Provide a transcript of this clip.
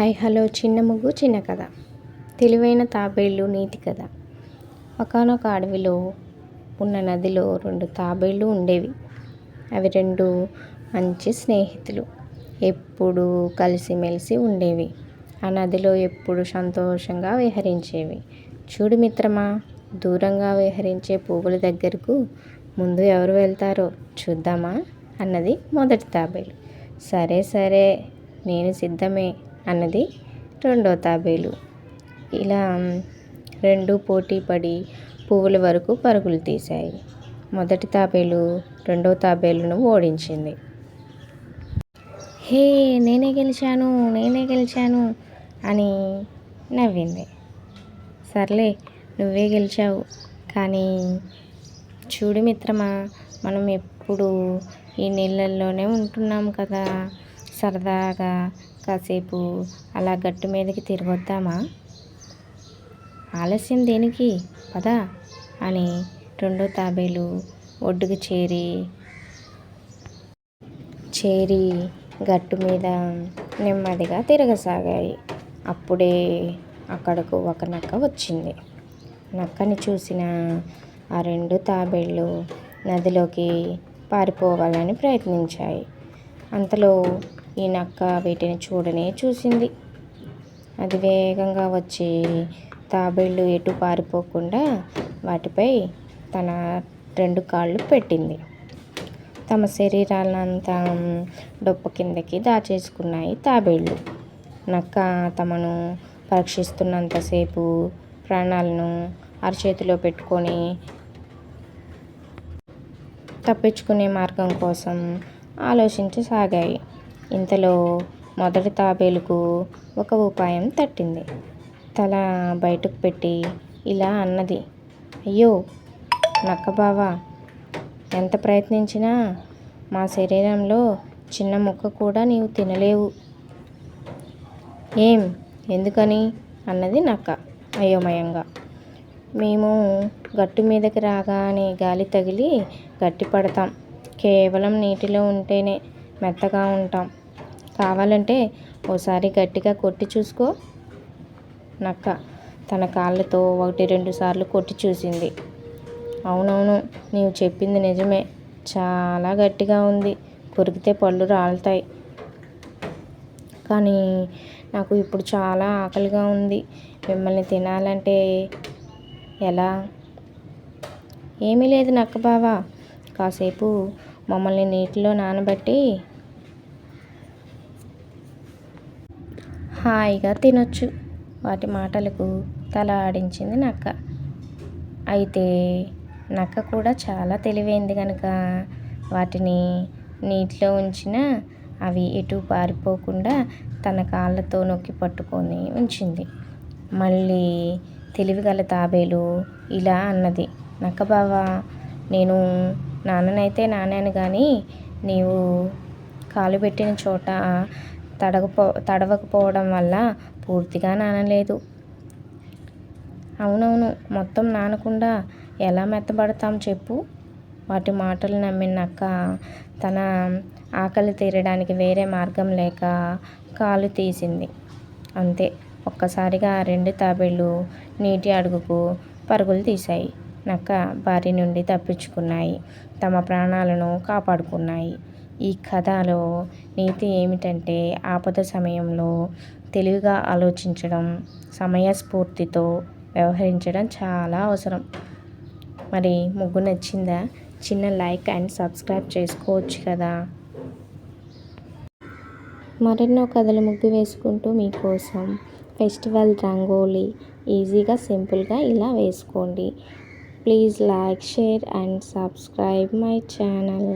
Hi hello చిన్న ముగ్గు చిన్న కథ. తెలివైన తాబేళ్ళు నీతి కథ. ఒకానొక అడవిలో ఉన్న నదిలో 2 తాబేళ్ళు ఉండేవి. అవి 2 మంచి స్నేహితులు. ఎప్పుడూ కలిసిమెలిసి ఉండేవి. ఆ నదిలో ఎప్పుడు సంతోషంగా విహరించేవి. చూడు మిత్రమా, దూరంగా విహరించే పువ్వుల దగ్గరకు ముందు ఎవరు వెళ్తారో చూద్దామా అన్నది మొదటి తాబేలు. సరే సరే, నేను సిద్ధమే అన్నది రెండో తాబేలు. ఇలా 2 పోటీ పడి పువ్వుల వరకు పరుగులు తీశాయి. మొదటి తాబేలు రెండో తాబేలును ఓడించింది. హే, నేనే గెలిచాను అని నవ్వింది. సర్లే, నువ్వే గెలిచావు, కానీ చూడు మిత్రమా, మనం ఎప్పుడు ఈ నీళ్ళల్లోనే ఉంటున్నాం కదా, సరదాగా కాసేపు అలా గట్టు మీదకి తిరగొద్దామా? ఆలస్యం దేనికి, పద అని రెండో తాబేలు ఒడ్డుకు చేరి గట్టు మీద నెమ్మదిగా తిరగసాగాయి. అప్పుడే అక్కడకు ఒక నక్క వచ్చింది. నక్కని చూసిన ఆ 2 తాబేళ్ళు నదిలోకి పారిపోవాలని ప్రయత్నించాయి. అంతలో ఈ నక్క వీటిని చూడనే చూసింది. అది వేగంగా వచ్చి తాబేళ్ళు ఎటు పారిపోకుండా వాటిపై తన 2 కాళ్ళు పెట్టింది. తమ శరీరాలంతా డొప్ప కిందకి దాచేసుకున్నాయి తాబేళ్ళు. నక్క తమను పరీక్షిస్తున్నంతసేపు ప్రాణాలను అరచేతిలో పెట్టుకొని తప్పించుకునే మార్గం కోసం ఆలోచించసాగాయి. ఇంతలో మొదటి తాబేలుకు ఒక ఉపాయం తట్టింది. తల బయటకు పెట్టి ఇలా అన్నది, అయ్యో నక్కబావా, ఎంత ప్రయత్నించినా మా శరీరంలో చిన్న ముక్క కూడా నీవు తినలేవు. ఏం, ఎందుకని అన్నది నక్క అయోమయంగా. మేము గట్టు మీదకి రాగానే గాలి తగిలి గట్టిపడతాం. కేవలం నీటిలో ఉంటేనే మెత్తగా ఉంటాం. కావాలంటే ఓసారి గట్టిగా కొట్టి చూసుకో. నక్క తన కాళ్ళతో 1-2 సార్లు కొట్టి చూసింది. అవునవును, నీవు చెప్పింది నిజమే, చాలా గట్టిగా ఉంది. కొరికితే పళ్ళు రాలుతాయి. కానీ నాకు ఇప్పుడు చాలా ఆకలిగా ఉంది. మిమ్మల్ని తినాలంటే ఎలా? ఏమీ లేదు నక్కబావా, కాసేపు మమ్మల్ని నీటిలో నానబెట్టి హాయిగా తినొచ్చు. వాటి మాటలకు తల ఆడించింది నక్క. అయితే నక్క కూడా చాలా తెలివైంది కనుక వాటిని నీటిలో ఉంచినా అవి ఎటు పారిపోకుండా తన కాళ్ళతో నొక్కి పట్టుకొని ఉంచింది. మళ్ళీ తెలివిగల తాబేలు ఇలా అన్నది, నక్కబావా, నేను నాననైతే కానీ నీవు కాలు పెట్టిన చోట తడవకపోవడం వల్ల పూర్తిగా నానలేదు. అవునవును, మొత్తం నానకుండా ఎలా మెత్తబడతాం చెప్పు. వాటి మాటలు నమ్మిన నక్క తన ఆకలి తీరడానికి వేరే మార్గం లేక కాలు తీసింది. అంతే, ఒక్కసారిగా 2 తాబేళ్ళు నీటి అడుగుకు పరుగులు తీశాయి. నక్క బారి నుండి తప్పించుకున్నాయి. తమ ప్రాణాలను కాపాడుకున్నాయి. ఈ కథలో నీతి ఏమిటంటే, ఆపద సమయంలో తెలివిగా ఆలోచించడం, సమయస్ఫూర్తితో వ్యవహరించడం చాలా అవసరం. మరి ముగ్గు నచ్చిందా? చిన్న లైక్ అండ్ సబ్స్క్రైబ్ చేసుకోవచ్చు కదా. మరెన్నో కథలు ముగ్గు వేసుకుంటూ మీకోసం ఫెస్టివల్ రంగోలీ ఈజీగా సింపుల్గా ఇలా వేసుకోండి. Please like, share and subscribe my channel.